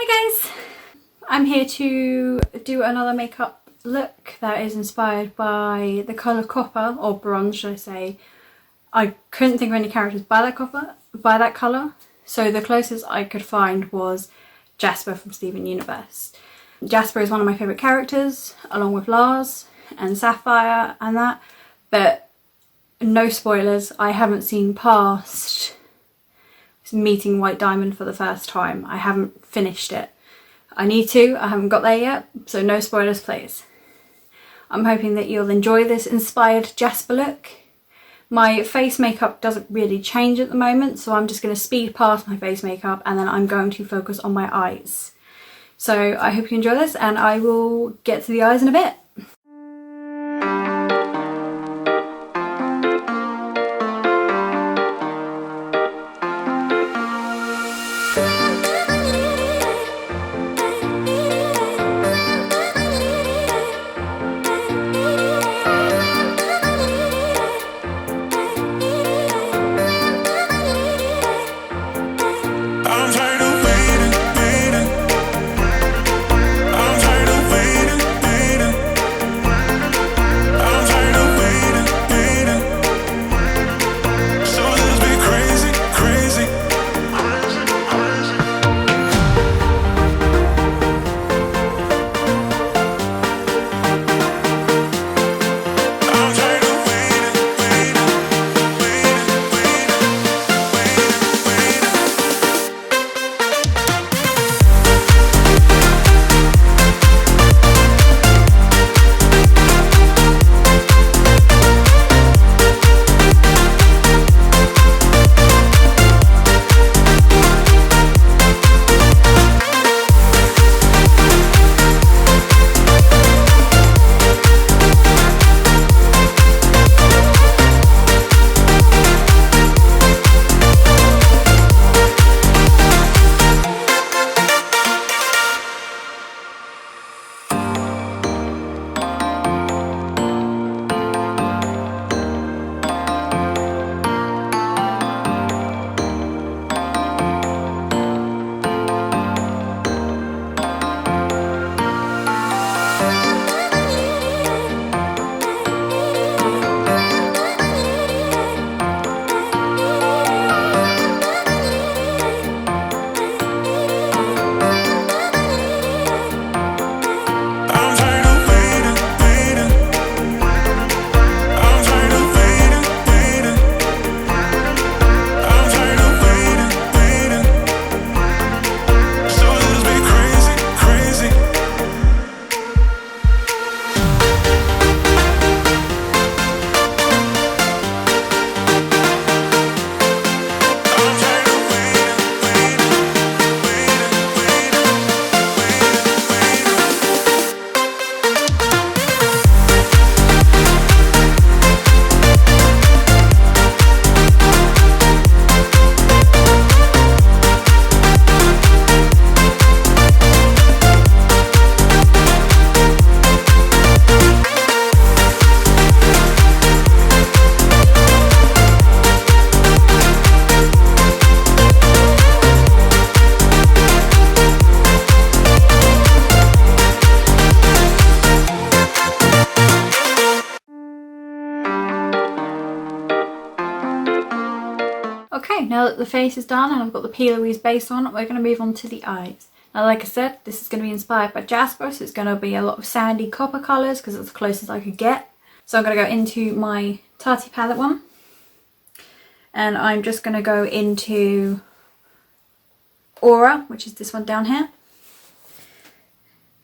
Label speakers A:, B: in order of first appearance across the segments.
A: Hey guys! I'm here to do another makeup look that is inspired by the colour copper, or bronze should I say. I couldn't think of any characters by that colour, so the closest I could find was Jasper from Steven Universe. Jasper is one of my favourite characters, along with Lars and Sapphire and that, but no spoilers, I haven't seen past meeting White Diamond for the first time. I haven't finished it. I need to, I haven't got there yet, so no spoilers please. I'm hoping that you'll enjoy this inspired Jasper look. My face makeup doesn't really change at the moment, so I'm just going to speed past my face makeup and then I'm going to focus on my eyes. So I hope you enjoy this and I will get to the eyes in a bit. Okay, now that the face is done and I've got the P. Louise base on, we're going to move on to the eyes. Now like I said, this is going to be inspired by Jasper, so it's going to be a lot of sandy copper colours because it's the closest I could get. So I'm going to go into my Tati palette one. And I'm just going to go into Aura, which is this one down here.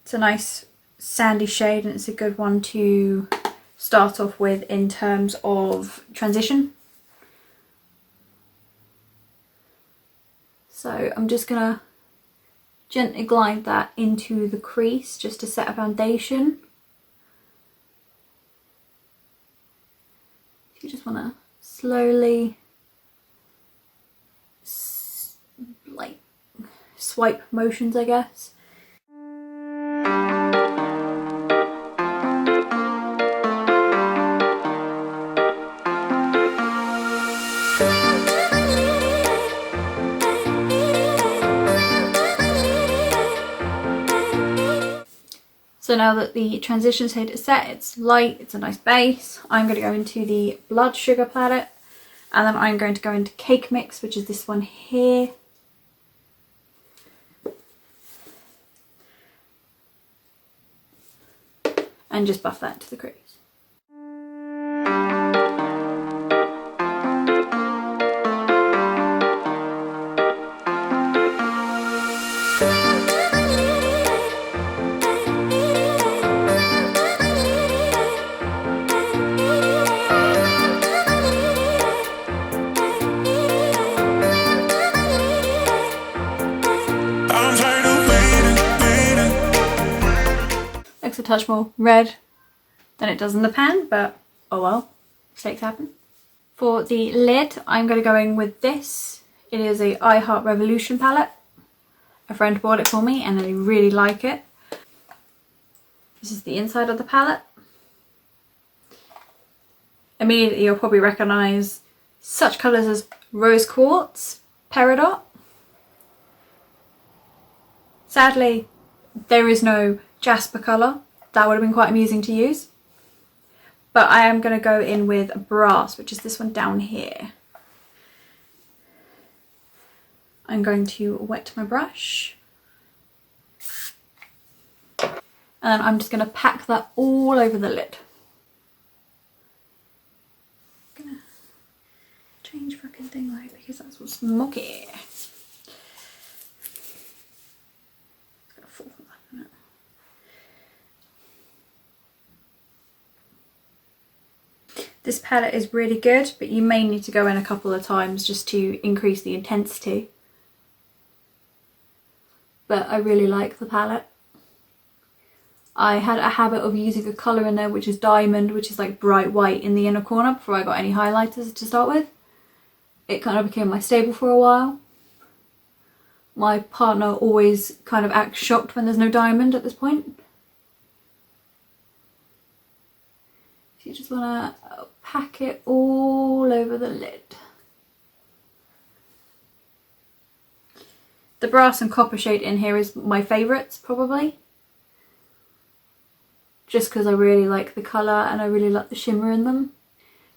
A: It's a nice sandy shade and it's a good one to start off with in terms of transition. So I'm just going to gently glide that into the crease just to set a foundation. You just want to slowly like swipe motions, I guess. So now that the transition shade is set, it's light, it's a nice base, I'm going to go into the Blood Sugar palette, and then I'm going to go into Cake Mix, which is this one here. And just buff that into the crease. Looks a touch more red than it does in the pan, but oh well, mistakes happen. For the lid, I'm going to go in with this. It is a I Heart Revolution palette. A friend bought it for me and I really like it. This is the inside of the palette. Immediately you'll probably recognise such colours as Rose Quartz, Peridot. Sadly, there is no Jasper colour. That would have been quite amusing to use. But I am going to go in with Brass, which is this one down here. I'm going to wet my brush. And then I'm just going to pack that all over the lid. I'm going to change fucking thing light because that's what's smoky. This palette is really good, but you may need to go in a couple of times just to increase the intensity. But I really like the palette. I had a habit of using a colour in there which is Diamond, which is like bright white in the inner corner before I got any highlighters to start with. It kind of became my staple for a while. My partner always kind of acts shocked when there's no diamond at this point. So you just want to pack it all over the lid. The Brass and Copper shade in here is my favourites probably. Just because I really like the colour and I really like the shimmer in them.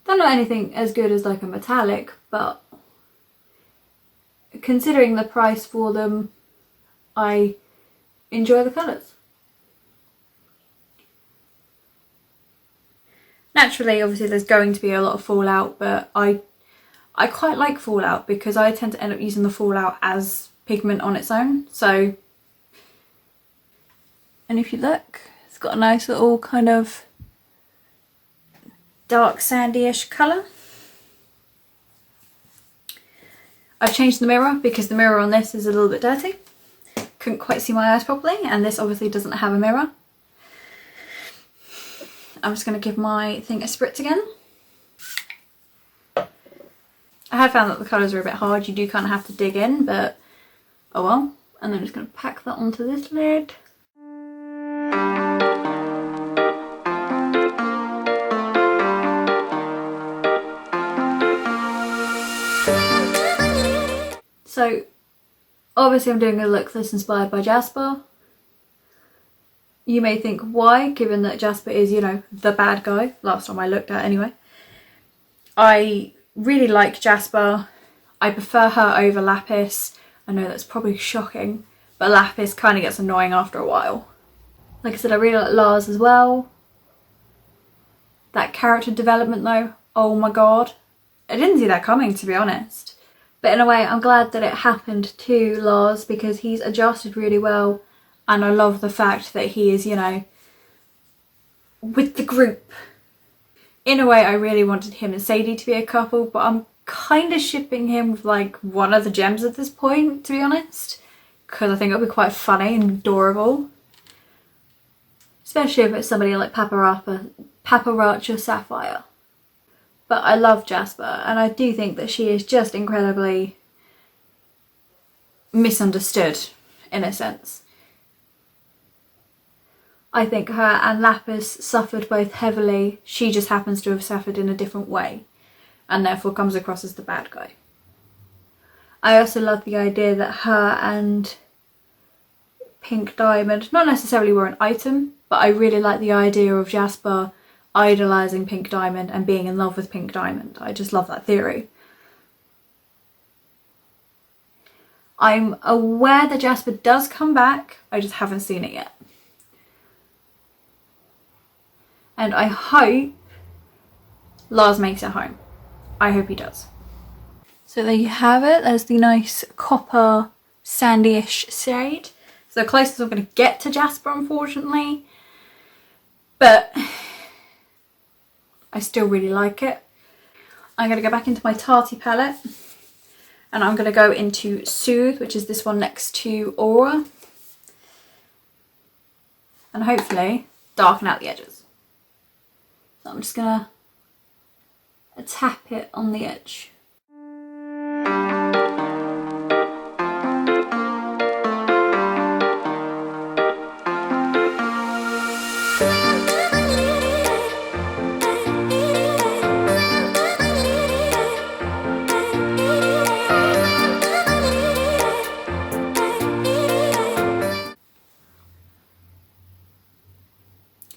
A: They're not anything as good as like a metallic, but considering the price for them, I enjoy the colours. Naturally, obviously there's going to be a lot of fallout, but I quite like fallout because I tend to end up using the fallout as pigment on its own. So, and if you look, it's got a nice little kind of dark sandy-ish colour. I've changed the mirror because the mirror on this is a little bit dirty. Couldn't quite see my eyes properly, and this obviously doesn't have a mirror. I'm just going to give my thing a spritz again. I have found that the colours are a bit hard, you do kind of have to dig in, but oh well. And then I'm just going to pack that onto this lid. So obviously I'm doing a look that's inspired by Jasper. You may think why, given that Jasper is, you know, the bad guy, last time I looked at anyway. I really like Jasper. I prefer her over Lapis. I know that's probably shocking, but Lapis kind of gets annoying after a while. Like I said, I really like Lars as well. That character development though, oh my god. I didn't see that coming, to be honest. But in a way, I'm glad that it happened to Lars because he's adjusted really well. And I love the fact that he is, you know, with the group. In a way, I really wanted him and Sadie to be a couple, but I'm kind of shipping him with like one of the gems at this point, to be honest. Because I think it'll be quite funny and adorable. Especially if it's somebody like Paparacha Sapphire. But I love Jasper, and I do think that she is just incredibly misunderstood, in a sense. I think her and Lapis suffered both heavily. She just happens to have suffered in a different way, and therefore comes across as the bad guy. I also love the idea that her and Pink Diamond not necessarily were an item, but I really like the idea of Jasper idolising Pink Diamond and being in love with Pink Diamond. I just love that theory. I'm aware that Jasper does come back, I just haven't seen it yet. And I hope Lars makes it home. I hope he does. So there you have it. There's the nice copper sandy-ish shade. It's the closest I'm going to get to Jasper, unfortunately. But I still really like it. I'm going to go back into my Tarty palette. And I'm going to go into Soothe, which is this one next to Aura. And hopefully darken out the edges. So I'm just going to tap it on the edge.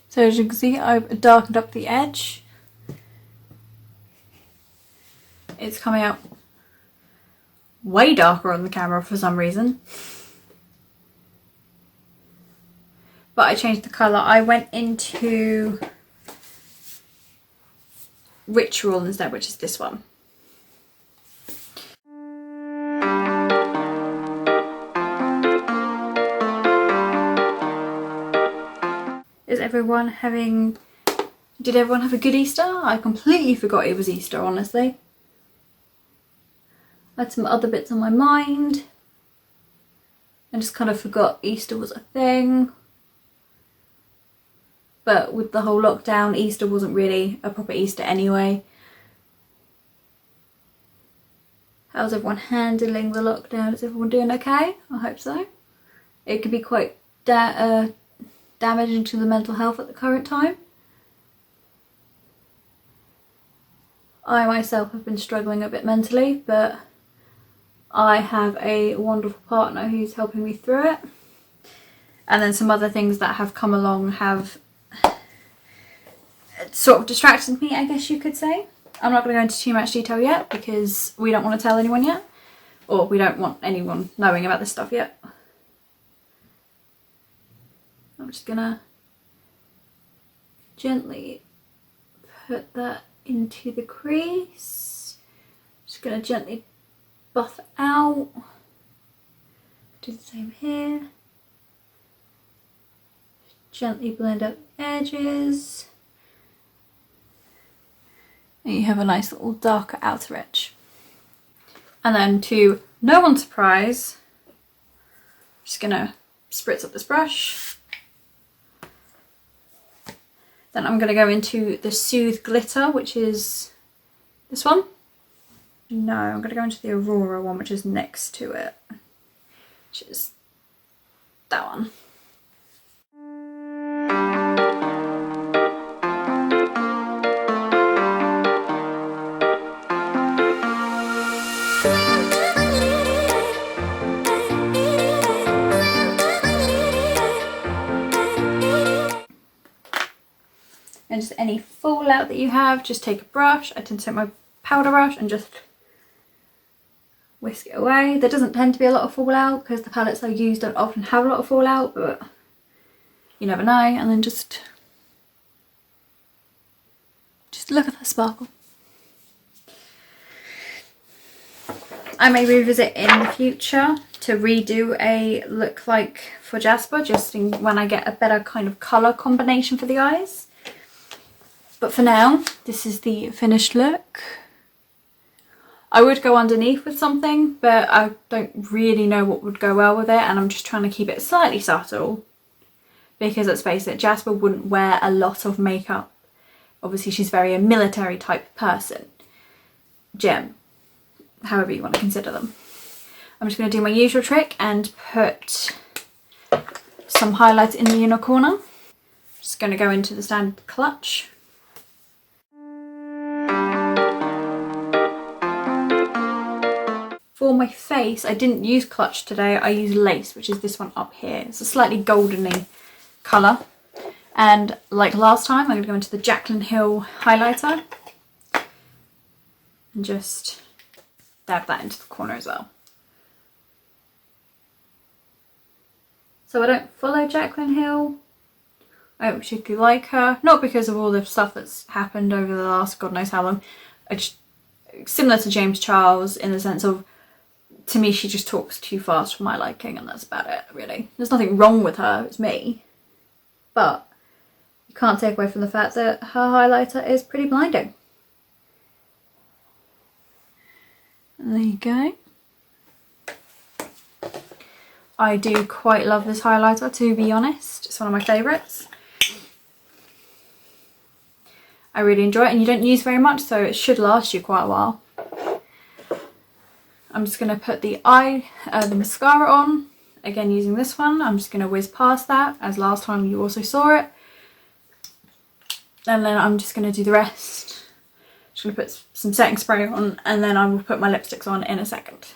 A: So as you can see, I've darkened up the edge. It's coming out way darker on the camera for some reason. But I changed the colour. I went into Ritual instead, which is this one. Did everyone have a good Easter? I completely forgot it was Easter, honestly. I had some other bits on my mind. I just kind of forgot Easter was a thing. But with the whole lockdown, Easter wasn't really a proper Easter anyway. How's everyone handling the lockdown? Is everyone doing okay? I hope so. It could be quite damaging to the mental health at the current time. I myself have been struggling a bit mentally, but I have a wonderful partner who's helping me through it. And then some other things that have come along have sort of distracted me, I guess you could say. I'm not going to go into too much detail yet because we don't want to tell anyone yet. Or we don't want anyone knowing about this stuff yet. I'm just gonna gently put that into the crease. Just gonna gently buff out. Do the same here. Gently blend up the edges. And you have a nice little darker outer edge. And then to no one's surprise, I'm just gonna spritz up this brush. Then I'm going to go into the Soothe Glitter, which is this one. No, I'm going to go into the Aurora one, which is next to it, which is that one. And just any fallout that you have, just take a brush. I tend to take my powder brush and just whisk it away. There doesn't tend to be a lot of fallout because the palettes I use don't often have a lot of fallout, but you never know. And then just look at that sparkle. I may revisit in the future to redo a look like for Jasper, just when I get a better kind of colour combination for the eyes. But for now, this is the finished look. I would go underneath with something, but I don't really know what would go well with it, and I'm just trying to keep it slightly subtle. Because let's face it, Jasper wouldn't wear a lot of makeup. Obviously she's very a military type person. Gem, however you want to consider them. I'm just going to do my usual trick and put some highlights in the inner corner. Just going to go into the standard clutch. For my face, I didn't use clutch today, I used lace, which is this one up here. It's a slightly goldeny colour. And like last time, I'm going to go into the Jaclyn Hill highlighter and just dab that into the corner as well. So I don't follow Jaclyn Hill. I don't particularly like her, not because of all the stuff that's happened over the last God knows how long. Similar to James Charles in the sense of, to me, she just talks too fast for my liking, and that's about it, really. There's nothing wrong with her, it's me. But you can't take away from the fact that her highlighter is pretty blinding. And there you go. I do quite love this highlighter, to be honest. It's one of my favourites. I really enjoy it, and you don't use very much, so it should last you quite a while. I'm just going to put the mascara on, again using this one. I'm just going to whiz past that, as last time you also saw it. And then I'm just going to do the rest. Just going to put some setting spray on, and then I will put my lipsticks on in a second.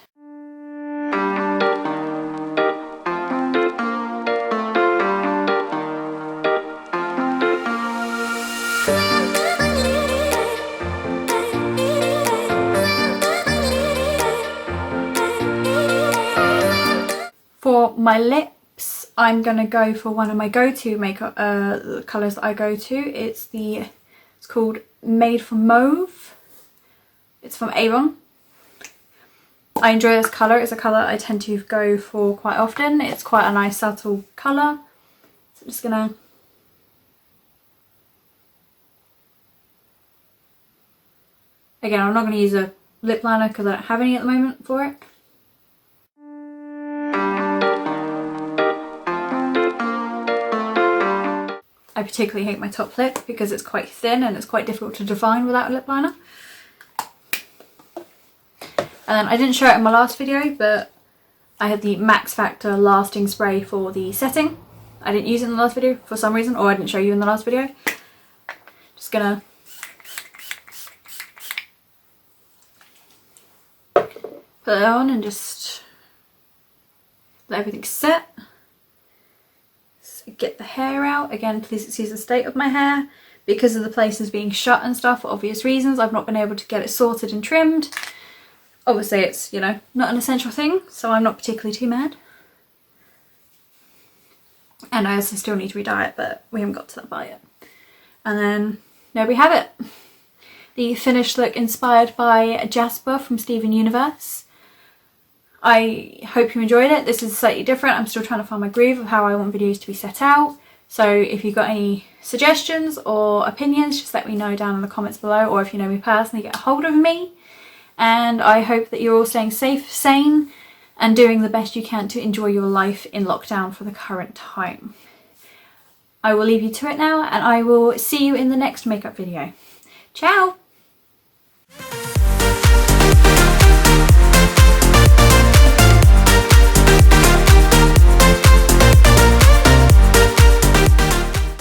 A: For my lips, I'm going to go for one of my go-to makeup colours that I go to. It's called Made from Mauve. It's from Avon. I enjoy this colour. It's a colour I tend to go for quite often. It's quite a nice subtle colour. So I'm just going to... Again, I'm not going to use a lip liner because I don't have any at the moment for it. I particularly hate my top lip because it's quite thin and it's quite difficult to define without a lip liner. And then I didn't show it in my last video, but I had the Max Factor lasting spray for the setting. I didn't use it in the last video for some reason, or I didn't show you in the last video. Just gonna put it on and just let everything set. Get the hair out. Again, please excuse the state of my hair. Because of the places being shut and stuff for obvious reasons, I've not been able to get it sorted and trimmed. Obviously it's, you know, not an essential thing, so I'm not particularly too mad. And I also still need to re-dye it, but we haven't got to that part yet. And then there we have it. The finished look inspired by Jasper from Steven Universe. I hope you enjoyed it. This is slightly different. I'm still trying to find my groove of how I want videos to be set out. So if you've got any suggestions or opinions, just let me know down in the comments below, or if you know me personally, get a hold of me. And I hope that you're all staying safe, sane, and doing the best you can to enjoy your life in lockdown for the current time. I will leave you to it now, and I will see you in the next makeup video. Ciao!